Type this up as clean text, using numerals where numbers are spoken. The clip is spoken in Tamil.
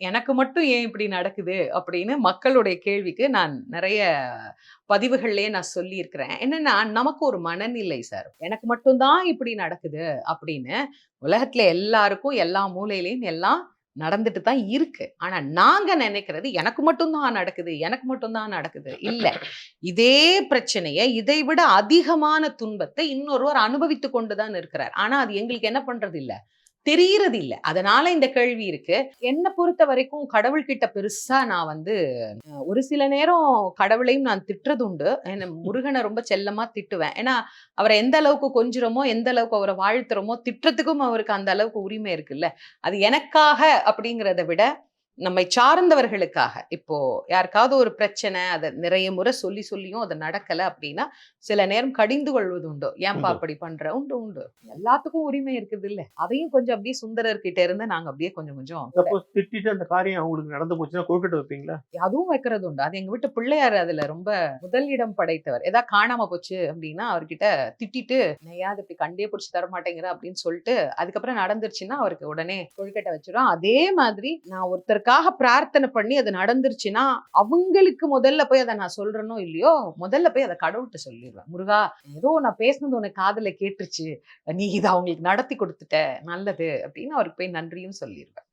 எனக்கு மட்டும் ஏன் இப்படி நடக்குது அப்படின்னு மக்களுடைய கேள்விக்கு நான் நெறைய பதிவுகள்லயே நான் சொல்லியிருக்கிறேன். என்னன்னா, நமக்கு ஒரு மனநிலை சார். எனக்கு மட்டும் தான் இப்படி நடக்குது அப்படின்னு. உலகத்துல எல்லாருக்கும் எல்லா மூலையிலயும் எல்லாம் நடந்துட்டு தான் இருக்கு. ஆனா நாங்க நெனைக்கிறது எனக்கு மட்டும் தான் நடக்குது, எனக்கு மட்டும் தான் நடக்குது. இல்ல. இதே பிரச்சனைய இதை விட அதிகமான துன்பத்தை இன்னொருவர் அனுபவித்துக் கொண்டு தான் இருக்கிறார். ஆனா அது எங்களுக்கு என்ன பண்றது இல்ல. தெரியறது இல்ல. அதனால இந்த கேள்வி இருக்கு. என்ன பொறுத்தவரைக்கும் கடவுள்கிட்ட பெருசா நான் வந்து ஒரு சில நேரம் கடவுளையும் நான் திட்டுறது உண்டு. என்ன முருகன ரொம்ப செல்லமா திட்டுவேன். ஏன்னா, அவர எந்த அளவுக்கு கொஞ்சுறோமோ, எந்த அளவுக்கு அவர வாழ்த்துறோமோ, திட்டுறதுக்கும் அவருக்கு அந்த அளவுக்கு உரிமை இருக்குல்ல. அது எனக்காக அப்படிங்கிறத விட, நம்மை சார்ந்தவர்களுக்காக. இப்போ யாருக்காவது ஒரு பிரச்சனை, அத நிறைய முறை சொல்லி சொல்லியும் அது நடக்கல அப்படின்னா, சில நேரம் கடிந்து கொள்வது உண்டு. "ஏன்பா உண்டு. அப்படி பண்ற?" உண்டு, உண்டு. எல்லாத்துக்கும் உரிமை இருக்குதுல்ல. அதையும் கொஞ்சம் அப்படியே சுந்தரர் கிட்ட இருந்து நாங்க அப்படியே கொஞ்சம் கொஞ்சம் சப்போஸ் திட்டிட்டு அந்த காரியம் அவங்களுக்கு நடந்து போச்சுன்னா, கொழுக்கட்டை வைப்பீங்களா? அதுவும் வைக்கிறது உண்டு. அது எங்க வீட்டு பிள்ளையார் அதுல ரொம்ப முதல் இடம் படைத்தவர். ஏதாவது காணாம போச்சு அப்டின்னா, அவர்கிட்ட திட்டிட்டு, "என்னையாவது இப்டி கண்டே புடிச்சு தரமாட்டேங்கிற" அப்டின்னு சொல்ட்டு, அதுக்கப்புறம் நடந்துருச்சுன்னா, அவருக்கு உடனே கொழுக்கட்டை வச்சுருவோம். அதே மாதிரி நான் ஒருத்தருக்காக பிரார்த்தனை பண்ணி அது நடந்துருச்சுன்னா, அவங்களுக்கு முதல்ல போய் அத நான் சொல்றேனோ இல்லையோ, முதல்ல போய் அத கடவுள்ட்ட சொல்லிருவேன். "முருகா, ஏதோ நான் பேசுனது உனக்கு காதுல கேட்டுருச்சு. நீ இத அவங்களுக்கு நடத்தி குடுத்துட்ட. நல்லது" அப்டின்னு அவருக்கு போய் நன்றியும் சொல்லிருவேன்.